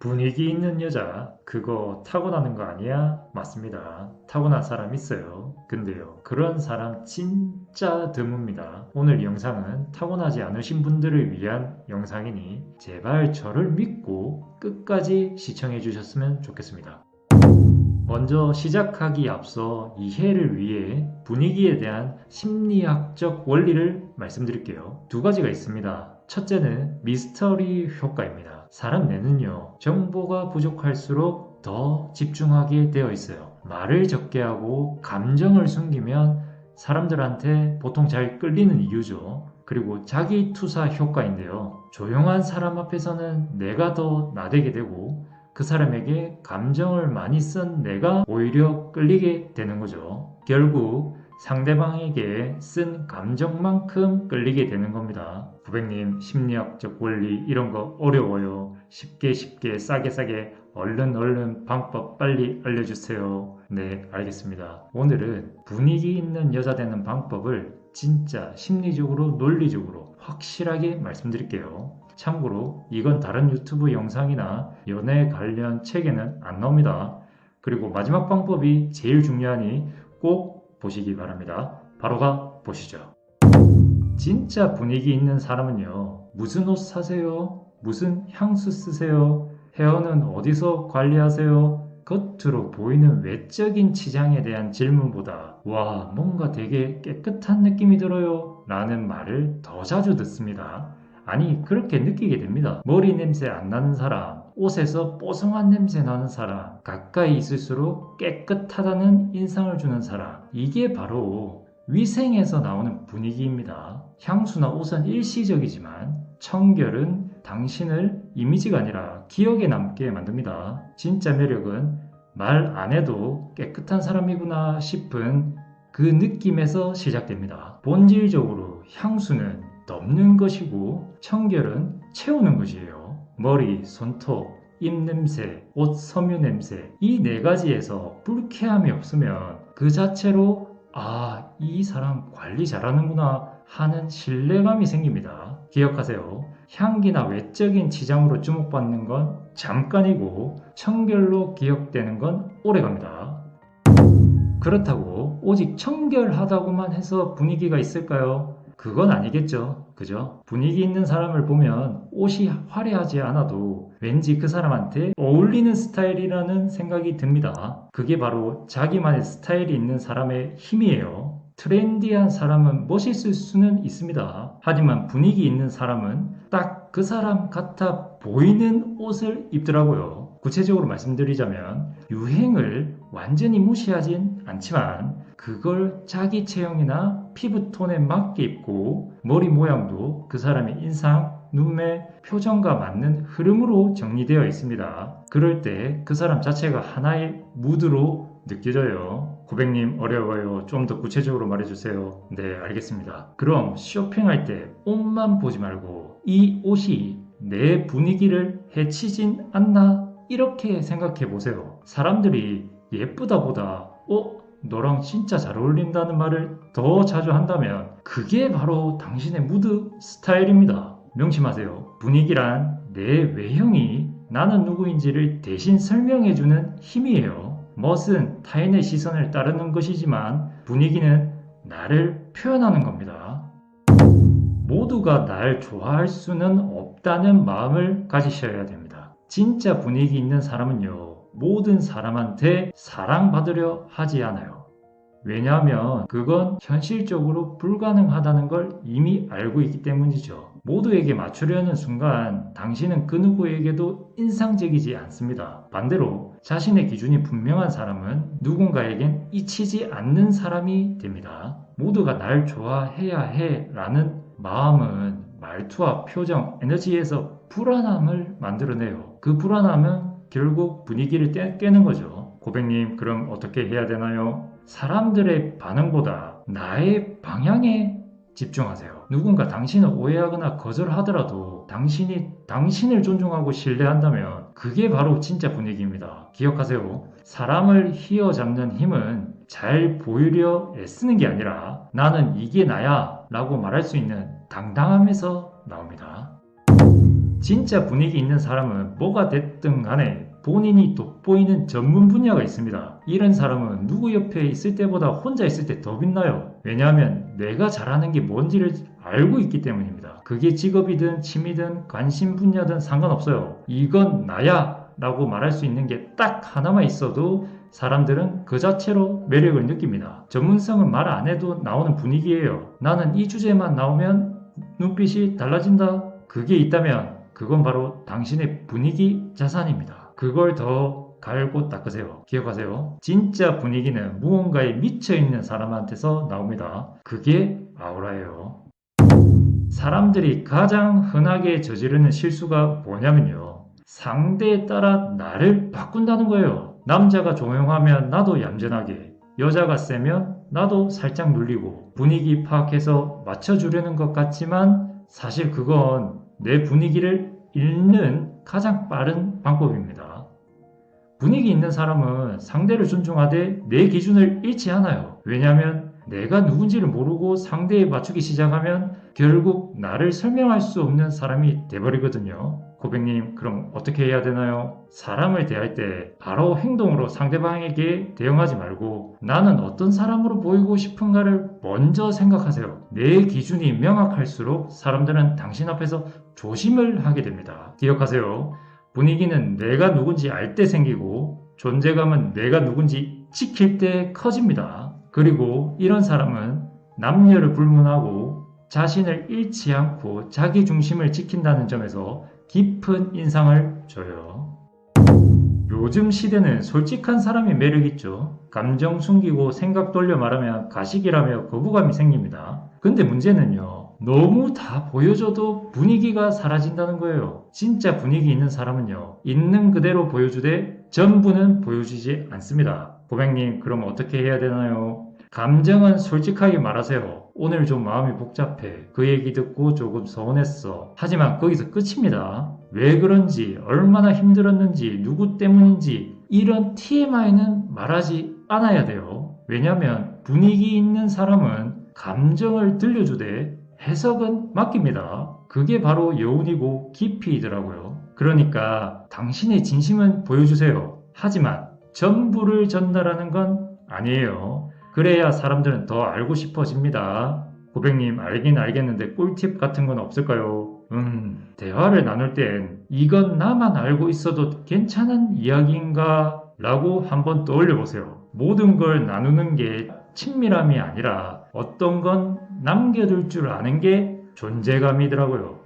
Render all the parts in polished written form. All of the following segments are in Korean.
분위기 있는 여자, 그거 타고나는 거 아니야? 맞습니다. 타고난 사람 있어요. 근데요, 그런 사람 진짜 드뭅니다. 오늘 영상은 타고나지 않으신 분들을 위한 영상이니 제발 저를 믿고 끝까지 시청해 주셨으면 좋겠습니다. 먼저 시작하기 앞서 이해를 위해 분위기에 대한 심리학적 원리를 말씀드릴게요. 두 가지가 있습니다. 첫째는 미스터리 효과입니다. 사람 뇌는요, 정보가 부족할수록 더 집중하게 되어 있어요. 말을 적게 하고 감정을 숨기면 사람들한테 보통 잘 끌리는 이유죠. 그리고 자기 투사 효과인데요. 조용한 사람 앞에서는 내가 더 나대게 되고 그 사람에게 감정을 많이 쓴 내가 오히려 끌리게 되는 거죠. 결국 상대방에게 쓴 감정만큼 끌리게 되는 겁니다. 고객님, 심리학적 원리 이런 거 어려워요. 쉽게 싸게 얼른 방법 빨리 알려주세요. 네, 알겠습니다. 오늘은 분위기 있는 여자 되는 방법을 진짜 심리적으로 논리적으로 확실하게 말씀드릴게요. 참고로 이건 다른 유튜브 영상이나 연애 관련 책에는 안 나옵니다. 그리고 마지막 방법이 제일 중요하니 꼭 보시기 바랍니다. 바로 가 보시죠. 진짜 분위기 있는 사람은요, 무슨 옷 사세요? 무슨 향수 쓰세요? 헤어는 어디서 관리하세요? 겉으로 보이는 외적인 치장에 대한 질문보다 와, 뭔가 되게 깨끗한 느낌이 들어요 라는 말을 더 자주 듣습니다. 아니, 그렇게 느끼게 됩니다. 머리 냄새 안 나는 사람, 옷에서 뽀송한 냄새 나는 사람, 가까이 있을수록 깨끗하다는 인상을 주는 사람, 이게 바로 위생에서 나오는 분위기입니다. 향수나 옷은 일시적이지만 청결은 당신을 이미지가 아니라 기억에 남게 만듭니다. 진짜 매력은 말 안 해도 깨끗한 사람이구나 싶은 그 느낌에서 시작됩니다. 본질적으로 향수는 넘는 것이고 청결은 채우는 것이에요. 머리, 손톱, 입냄새, 옷 섬유 냄새, 이 네 가지에서 불쾌함이 없으면 그 자체로 이 사람 관리 잘하는구나 하는 신뢰감이 생깁니다. 기억하세요. 향기나 외적인 치장으로 주목받는 건 잠깐이고 청결로 기억되는 건 오래갑니다. 그렇다고 오직 청결하다고만 해서 분위기가 있을까요? 그건 아니겠죠. 그죠? 분위기 있는 사람을 보면 옷이 화려하지 않아도 왠지 그 사람한테 어울리는 스타일이라는 생각이 듭니다. 그게 바로 자기만의 스타일이 있는 사람의 힘이에요. 트렌디한 사람은 멋있을 수는 있습니다. 하지만 분위기 있는 사람은 딱 그 사람 같아 보이는 옷을 입더라고요. 구체적으로 말씀드리자면 유행을 완전히 무시하진 않지만 그걸 자기 체형이나 피부톤에 맞게 입고 머리 모양도 그 사람의 인상, 눈매, 표정과 맞는 흐름으로 정리되어 있습니다. 그럴 때 그 사람 자체가 하나의 무드로 느껴져요. 고객님, 어려워요. 좀 더 구체적으로 말해주세요. 네, 알겠습니다. 그럼 쇼핑할 때 옷만 보지 말고 이 옷이 내 분위기를 해치진 않나? 이렇게 생각해 보세요. 사람들이 예쁘다 보다 너랑 진짜 잘 어울린다는 말을 더 자주 한다면 그게 바로 당신의 무드 스타일입니다. 명심하세요. 분위기란 내 외형이 나는 누구인지를 대신 설명해주는 힘이에요. 멋은 타인의 시선을 따르는 것이지만 분위기는 나를 표현하는 겁니다. 모두가 날 좋아할 수는 없다는 마음을 가지셔야 됩니다. 진짜 분위기 있는 사람은요, 모든 사람한테 사랑받으려 하지 않아요. 왜냐하면 그건 현실적으로 불가능하다는 걸 이미 알고 있기 때문이죠. 모두에게 맞추려는 순간 당신은 그 누구에게도 인상적이지 않습니다. 반대로 자신의 기준이 분명한 사람은 누군가에겐 잊히지 않는 사람이 됩니다. 모두가 날 좋아해야 해 라는 마음은 말투와 표정, 에너지에서 불안함을 만들어내요. 그 불안함은 결국 분위기를 깨는 거죠. 고객님, 그럼 어떻게 해야 되나요? 사람들의 반응보다 나의 방향에 집중하세요. 누군가 당신을 오해하거나 거절하더라도 당신을 존중하고 신뢰한다면 그게 바로 진짜 분위기입니다. 기억하세요. 사람을 휘어잡는 힘은 잘 보이려 애쓰는 게 아니라 나는 이게 나야 라고 말할 수 있는 당당함에서 나옵니다. 진짜 분위기 있는 사람은 뭐가 됐든 간에 본인이 돋보이는 전문 분야가 있습니다. 이런 사람은 누구 옆에 있을 때보다 혼자 있을 때 더 빛나요. 왜냐하면 내가 잘하는 게 뭔지를 알고 있기 때문입니다. 그게 직업이든 취미든 관심 분야든 상관없어요. 이건 나야 라고 말할 수 있는 게 딱 하나만 있어도 사람들은 그 자체로 매력을 느낍니다. 전문성은 말 안 해도 나오는 분위기예요. 나는 이 주제만 나오면 눈빛이 달라진다. 그게 있다면 그건 바로 당신의 분위기 자산입니다. 그걸 더 갈고 닦으세요. 기억하세요. 진짜 분위기는 무언가에 미쳐있는 사람한테서 나옵니다. 그게 아우라예요. 사람들이 가장 흔하게 저지르는 실수가 뭐냐면요. 상대에 따라 나를 바꾼다는 거예요. 남자가 조용하면 나도 얌전하게, 여자가 세면 나도 살짝 눌리고 분위기 파악해서 맞춰주려는 것 같지만 사실 그건 내 분위기를 읽는 가장 빠른 방법입니다. 분위기 있는 사람은 상대를 존중하되 내 기준을 잃지 않아요. 왜냐하면 내가 누군지를 모르고 상대에 맞추기 시작하면 결국 나를 설명할 수 없는 사람이 돼버리거든요. 고객님, 그럼 어떻게 해야 되나요? 사람을 대할 때 바로 행동으로 상대방에게 대응하지 말고 나는 어떤 사람으로 보이고 싶은가를 먼저 생각하세요. 내 기준이 명확할수록 사람들은 당신 앞에서 조심을 하게 됩니다. 기억하세요. 분위기는 내가 누군지 알 때 생기고 존재감은 내가 누군지 지킬 때 커집니다. 그리고 이런 사람은 남녀를 불문하고 자신을 잃지 않고 자기 중심을 지킨다는 점에서 깊은 인상을 줘요. 요즘 시대는 솔직한 사람이 매력있죠. 감정 숨기고 생각 돌려 말하면 가식이라며 거부감이 생깁니다. 근데 문제는요. 너무 다 보여줘도 분위기가 사라진다는 거예요. 진짜 분위기 있는 사람은요. 있는 그대로 보여주되 전부는 보여주지 않습니다. 고객님, 그럼 어떻게 해야 되나요? 감정은 솔직하게 말하세요. 오늘 좀 마음이 복잡해. 그 얘기 듣고 조금 서운했어. 하지만 거기서 끝입니다. 왜 그런지, 얼마나 힘들었는지, 누구 때문인지 이런 TMI는 말하지 않아야 돼요. 왜냐하면 분위기 있는 사람은 감정을 들려주되 해석은 맡깁니다. 그게 바로 여운이고 깊이이더라고요. 그러니까 당신의 진심은 보여주세요. 하지만 전부를 전달하는 건 아니에요. 그래야 사람들은 더 알고 싶어집니다. 고객님, 알긴 알겠는데 꿀팁 같은 건 없을까요? 대화를 나눌 땐 이건 나만 알고 있어도 괜찮은 이야기인가? 라고 한번 떠올려 보세요. 모든 걸 나누는 게 친밀함이 아니라 어떤 건 남겨둘 줄 아는 게 존재감이더라고요.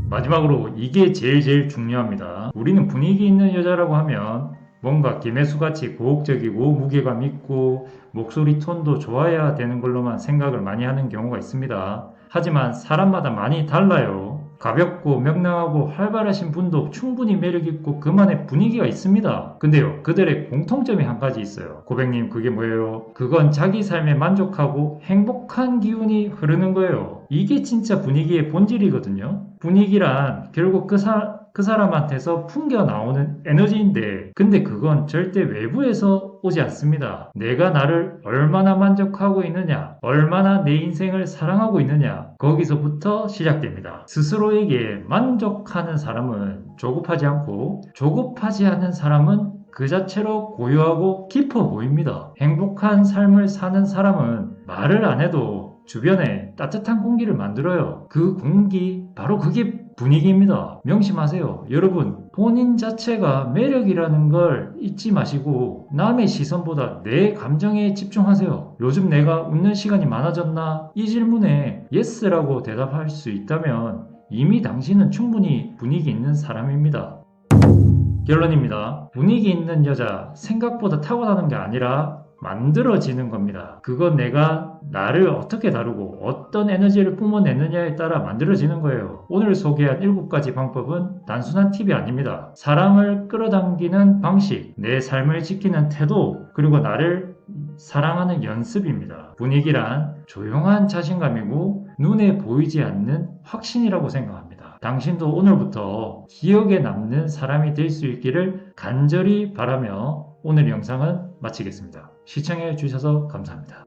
마지막으로 이게 제일 중요합니다. 우리는 분위기 있는 여자라고 하면 뭔가 김혜수같이 고혹적이고 무게감 있고 목소리 톤도 좋아야 되는 걸로만 생각을 많이 하는 경우가 있습니다. 하지만 사람마다 많이 달라요. 가볍고 명랑하고 활발하신 분도 충분히 매력있고 그만의 분위기가 있습니다. 근데요, 그들의 공통점이 한 가지 있어요. 고객님, 그게 뭐예요? 그건 자기 삶에 만족하고 행복한 기운이 흐르는 거예요. 이게 진짜 분위기의 본질이거든요. 분위기란 결국 그 사람한테서 풍겨 나오는 에너지인데, 근데 그건 절대 외부에서 오지 않습니다. 내가 나를 얼마나 만족하고 있느냐, 얼마나 내 인생을 사랑하고 있느냐, 거기서부터 시작됩니다. 스스로에게 만족하는 사람은 조급하지 않고, 조급하지 않은 사람은 그 자체로 고요하고 깊어 보입니다. 행복한 삶을 사는 사람은 말을 안 해도 주변에 따뜻한 공기를 만들어요. 그 공기, 바로 그게 분위기입니다. 명심하세요. 여러분, 본인 자체가 매력이라는 걸 잊지 마시고 남의 시선보다 내 감정에 집중하세요. 요즘 내가 웃는 시간이 많아졌나? 이 질문에 예스라고 대답할 수 있다면 이미 당신은 충분히 분위기 있는 사람입니다. 결론입니다. 분위기 있는 여자, 생각보다 타고나는 게 아니라 만들어지는 겁니다. 그건 내가 나를 어떻게 다루고 어떤 에너지를 뿜어내느냐에 따라 만들어지는 거예요. 오늘 소개한 7가지 방법은 단순한 팁이 아닙니다. 사람을 끌어당기는 방식, 내 삶을 지키는 태도, 그리고 나를 사랑하는 연습입니다. 분위기란 조용한 자신감이고 눈에 보이지 않는 확신이라고 생각합니다. 당신도 오늘부터 기억에 남는 사람이 될 수 있기를 간절히 바라며 오늘 영상은 마치겠습니다. 시청해 주셔서 감사합니다.